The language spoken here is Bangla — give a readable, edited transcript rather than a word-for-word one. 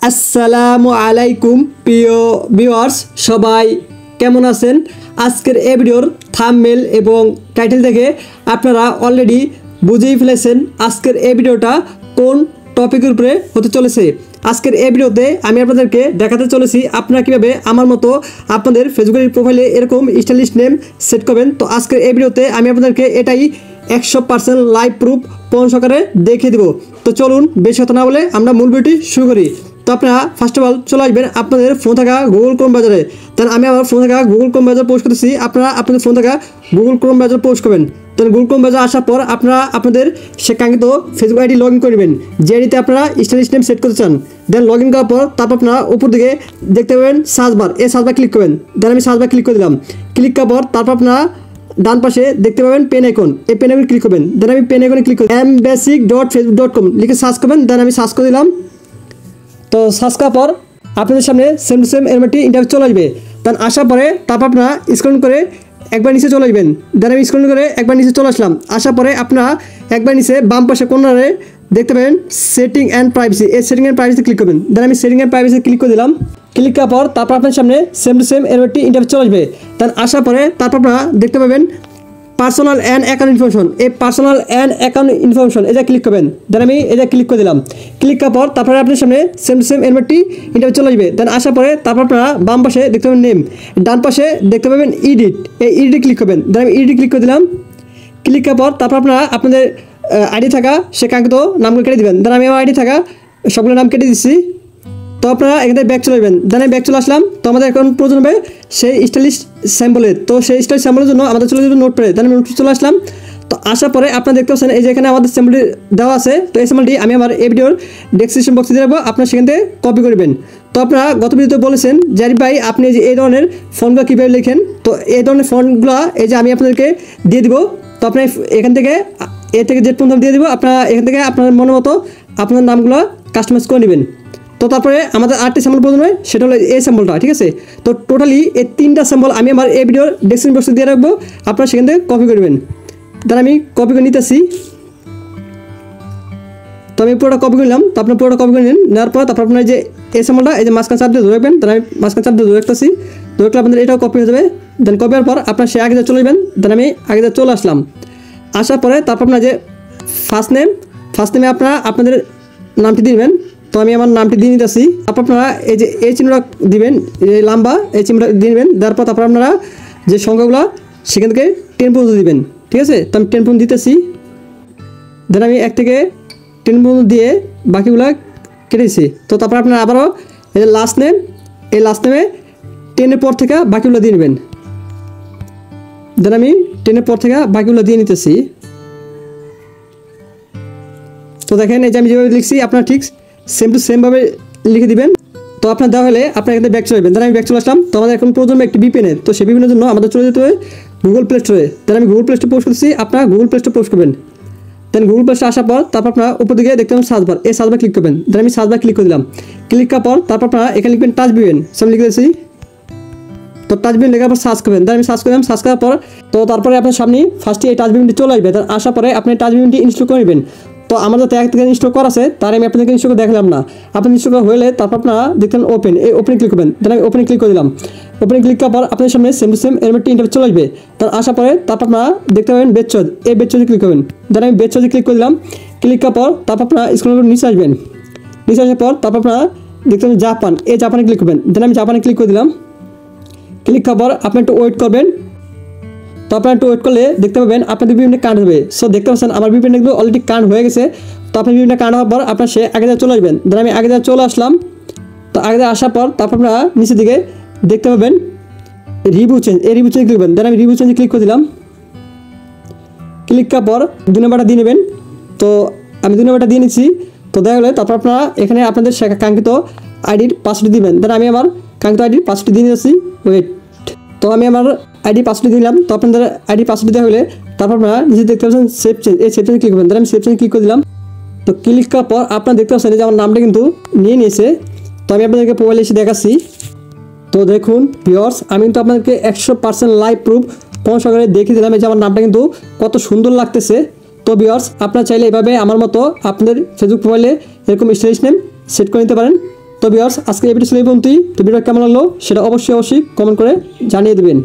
আসসালামু আলাইকুম প্রিয় ভিউয়ার্স, সবাই কেমন আছেন? আজকের এই ভিডিওর থাম্বনেল এবং টাইটেল দেখে আপনারা অলরেডি বুঝেই ফেলেছেন আজকের এই ভিডিওটা কোন টপিকের উপরে হতে চলেছে। আজকের এই ভিডিওতে আমি আপনাদেরকে দেখাতে চলেছি আপনারা কীভাবে আমার মতো আপনাদের ফেসবুকের প্রোফাইলে এরকম স্টাইলিশ নেম সেট করবেন। তো আজকের এই ভিডিওতে আমি আপনাদেরকে এটাই 100% লাইভ প্রুফ প্রমাণ সহকারে দেখিয়ে দেবো। তো চলুন বেশি কথা না বলে আমরা মূল ভিডিওটি শুরু করি। তো আপনারা ফার্স্ট অফ অল চলে আসবেন আপনাদের ফোন থাকা গুগল ক্রোম ব্রাউজারে। তাহলে আমি আমার ফোন থাকা গুগল ক্রোম ব্রাউজার পোস্ট করতেছি, আপনারা আপনাদের ফোন থাকা গুগল ক্রোম ব্রাউজার পোস্ট করবেন। তাহলে গুগল ক্রোম ব্রাউজার আসার পর আপনারা আপনাদের সে কাঙ্ক্ষিত ফেসবুক আইডি লগ ইন করবেন, যে আইডিতে আপনারা স্টাইলিশ নেম সেট করতে চান। দেন লগ ইন করার পর তারপর আপনারা উপর দিকে দেখতে পাবেন সার্চ বার, এই সার্চ বার ক্লিক করবেন। দেন আমি সার্চ বার ক্লিক করে দিলাম। ক্লিক করার পর তারপর আপনারা ডান পাশে দেখতে পাবেন পেন আইকন, এই পেন আইকনে ক্লিক করবেন। দেন আমি পেন আইকনে ক্লিক করি mbasic.facebook.com লিখে সার্চ করবেন। দেন আমি সার্চ করে দিলাম। তো সার্চ করার পর আপনাদের সামনে সেম টু সেম এরকম একটি ইন্টারভিউ চলে আসবে। দেন আসার পরে তারপর আপনারা স্ক্রল করে একবার নিচে চলে আসবেন। দেন আমি স্ক্রল করে একবার নিচে চলে আসলাম। আসার পরে আপনারা একবার নিচে বাম পাশে কর্নারে দেখতে পাবেন সেটিং অ্যান্ড প্রাইভেসি, এই সেটিং অ্যান্ড প্রাইভেসি ক্লিক করবেন। দেন আমি সেটিং অ্যান্ড প্রাইভেসি ক্লিক করে দিলাম। ক্লিক করার পর তারপর আপনার সামনে সেম টু সেম এরকম একটি ইন্টারভিউ চলে আসবে। দেন আসার পরে তারপর আপনারা দেখতে পাবেন পার্সোনাল অ্যান্ড অ্যাকাউন্ট ইনফরমেশন, এই পার্সোনাল অ্যান্ড অ্যাকাউন্ট ইনফরমেশন এটা ক্লিক করবেন। দেন আমি এটা ক্লিক করে দিলাম। ক্লিক করার পর তারপরে আপনার সামনে সেম টু সেম এরমটি ইন্টারভিউ চলে আসবে। দেন আসার পরে তারপর আপনারা বাম পাশে দেখতে পাবেন নেম, ডান পাশে দেখতে পাবেন ইডিট, এই ইডিট ক্লিক করবেন। দেন আমি ইডিট ক্লিক করে দিলাম। ক্লিক করার পর তারপর আপনারা আপনাদের আইডি থাকা সে কাঙ্ক্ষিত নামগুলো কেটে দেবেন। দেন আমি আমার আইডি থাকা সবগুলো নাম কেটে দিচ্ছি। তো আপনারা এখানে ব্যাক চলে যাবেন। দেন ব্যাক চলে আসলাম। তো আমাদের এখন প্রয়োজন হবে সেই স্টাইলিশ স্যাম্পলের। তো সেই স্টাইলিশ স্যাম্পলের জন্য আমাদের চলে যাবে নোট পেডে। দেন আমি নোট চলে আসলাম। তো আসার পরে আপনারা দেখতে পাচ্ছেন এই যে এখানে আমাদের স্যাম্পলটি দেওয়া আছে। তো এই স্যাম্পলটি আমি আমার এই ভিডিওর ডেসক্রিপশন বক্সে দিয়ে রাখবো, আপনারা সেখান থেকে কপি করবেন। তো আপনারা গত ভিডিওতে বলেছেন জারিফ ভাই আপনি যে এই ধরনের ফন্টগুলো কীভাবে লেখেন, তো এই ধরনের ফন্টগুলো এই যে আমি আপনাদেরকে দিয়ে দিব। তো আপনি এখান থেকে এ থেকে যে পর্যন্ত দিয়ে দিব, আপনারা এখান থেকে আপনার মনের মতো আপনার নামগুলো কাস্টমাইজ করে নেবেন। তো তারপরে আমাদের আরেকটি স্যাম্পল প্রয়োজন হয়, সেটা হলো এই স্যাম্পলটা, ঠিক আছে। তো টোটালি এই তিনটা স্যাম্পল আমি আমার এই ভিডিওর ডেসক্রিপশন বক্সে দিয়ে রাখবো, আপনারা সেখান থেকে কপি করবেন। তাহলে আমি কপি করে নিতেছি। তো আমি পুরোটা কপি করে নিলাম। তো আপনার পুরোটা কপি করে নিন। নেওয়ার পর তারপর আপনার যে এই স্যাম্পলটা এই যে মাঝখান চাপ দিয়ে ধরে রাখবেন। তাহলে আমি মাঝখান চাপ দিয়ে ধরে রাখতেছি। ধরে রাখলে আপনাদের এটাও কপি হয়ে যাবে। দেন কপি হওয়ার পর আপনার সে আগে চলে যাবেন। দেন আমি আগে চলে আসলাম। আসার পরে তারপর আপনার যে ফার্স্ট নেমে আপনারা আপনাদের নামটি দিবেন। তো আমি আমার নামটি দিয়ে নিতেছি। তারপর আপনারা এই যে এই চিহ্নটা দিবেন, এই লম্বা এই চিহ্নটা দিয়ে নেবেন। দেওয়ার পর তারপর আপনারা যে সংখ্যাগুলো সেখান থেকে 10 পর্যন্ত দিবেন, ঠিক আছে। তো আমি 10 পর্যন্ত দিতেছি। দেন আমি 1 থেকে 10 পর্যন্ত দিয়ে বাকিগুলো কেটেছি। তো তারপর আপনারা আবারও এই যে লাস্ট নেম, এই লাস্ট নেমে 10-এর পর থেকে বাকিগুলো দিয়ে নেবেন। দেন আমি 10-এর পর থেকে বাকিগুলো দিয়ে নিতেছি। তো দেখেন এই যে আমি যেভাবে লিখছি আপনারা ঠিক সেম টু সেমভাবে লিখে দিবেন। তো আপনার দেওয়া হলে আপনার এখানে ব্যাক চলে যাবেন। দেন আমি ব্যাক চলে আসলাম। তো আমাদের এখন প্রয়োজন একটি বিপিএনের। তো সেই বিপিএনের জন্য আমাদের চলে যেতে হবে গুগল প্লে স্টোরে। দেন আমি গুগল প্লে স্টোরে পোস্ট করছি, আপনারা গুগল প্লে স্টোরে পোস্ট করবেন। দেন গুগল প্লে স্টোরে আসার পর তারপর আপনারা উপর দিকে দেখতে পাবেন সার্চ বার, এই সার্চ বার ক্লিক করবেন। দেন আমি সার্চ বার ক্লিক করে দিলাম। ক্লিক করার পর তারপর আপনারা এখানে লিখবেন টাচ বিপিএন, সব লিখে দিয়েছি। তো টাচ বিপিএন লেখার পর সার্চ করবেন। দেন আমি সার্চ করলাম। সার্চ করার পর তো তারপরে আপনার সামনে ফার্স্টে এই টাচ বিপিএনটি চলে আসবে। দেন আসার পরে আপনি টাচ বিপিএনটি ইনস্টল করে নেবেন। তো আমাদের তো এক থেকে ইনস্টল করা আছে, তার আমি আপনাদেরকে ইনস্টল করে দেখালাম না। আপনি ইনস্টল করা হলে তারপর আপনারা দেখতেন ওপেন, এই ওপেনে ক্লিক করবেন। দেন আমি ওপেনে ক্লিক করে দিলাম। ওপেনে ক্লিক করার পর আপনাদের সামনে সেম টু সেম এরকম একটি ইন্টারভিউ চলে আসবে। তার আসার পরে তারপর আপনারা দেখতে পাবেন বেচজ, এই বেচজে ক্লিক করবেন। দেন আমি বেচজে ক্লিক করে দিলাম। ক্লিক করার পর তারপর আপনারা স্ক্রল করে নিচে আসবেন। নিচে আসার পর তারপর আপনারা দেখতে পাবেন জাপান, এই জাপানে ক্লিক করবেন। দেন আমি জাপানে ক্লিক করে দিলাম। ক্লিক করার পর আপনি একটু ওয়েট করবেন। তো আপনারা একটু ওয়েট করলে দেখতে পাবেন আপনাদের বিভিন্ন কার্ড হবে। সো দেখতে পাচ্ছেন আমার বিভিন্ন অলরেডি কার্ড হয়ে গেছে। তো আপনি বিভিন্ন কার্ড হওয়ার পর আপনার সে আগে চলে আসবেন। দেন আমি আগে চলে আসলাম। তো আগে আসার পর তারপর আপনারা নিচের দিকে দেখতে পাবেন রিভিউ চেঞ্জ, এই রিভিউ চেঞ্জ ক্লিক করবেন। দেন আমি রিভিউ চেঞ্জে ক্লিক করে দিলাম। ক্লিক করার পর 2 নম্বরটা দিয়ে নেবেন। তো আমি 2 নম্বরটা দিয়ে নিচ্ছি। তো দেখা গেলে তারপর আপনারা এখানে আপনাদের কাঙ্ক্ষিত আইডির পাসওয়ার্ড দিবেন। দেন আমি আমার কাঙ্ক্ষিত আইডির পাসওয়ার্ড দিয়ে নিচ্ছি। ওয়েট, তো আমি আমার আইডি পাসওয়ার্ড দিলাম। তো আপনাদের আইডি পাসওয়ার্ড দেওয়া হলে তারপর আপনারা নিজে দেখতে পাচ্ছেন সেভ চেঞ্জ, এই সেভ চেঞ্জে ক্লিক করবেন। দেন আমি সেভ চেঞ্জে ক্লিক করে দিলাম। তো ক্লিক করার পর আপনারা দেখতে পাচ্ছেন যে আমার নামটা কিন্তু নিয়ে নিয়েছে। তো আমি আপনাদেরকে মোবাইলে এসে দেখাচ্ছি। তো দেখুন ভিউয়ার্স, আমি কিন্তু আপনাদেরকে 100% লাইভ প্রুফ প্রমাণ সহকারে দেখিয়ে দিলাম এই যে আমার নামটা কিন্তু কত সুন্দর লাগতেছে। তো ভিউয়ার্স, আপনারা চাইলে এভাবে আমার মতো আপনাদের ফেসবুক প্রোফাইলে এরকম স্টাইলিশ নেম সেট করে নিতে পারেন। তো ভিউয়ার্স আজকে এই ভিডিও ছিল এই পর্যন্তই। তো ভিডিও কেমন লাগলো সেটা অবশ্যই কমেন্ট করে জানিয়ে দেবেন।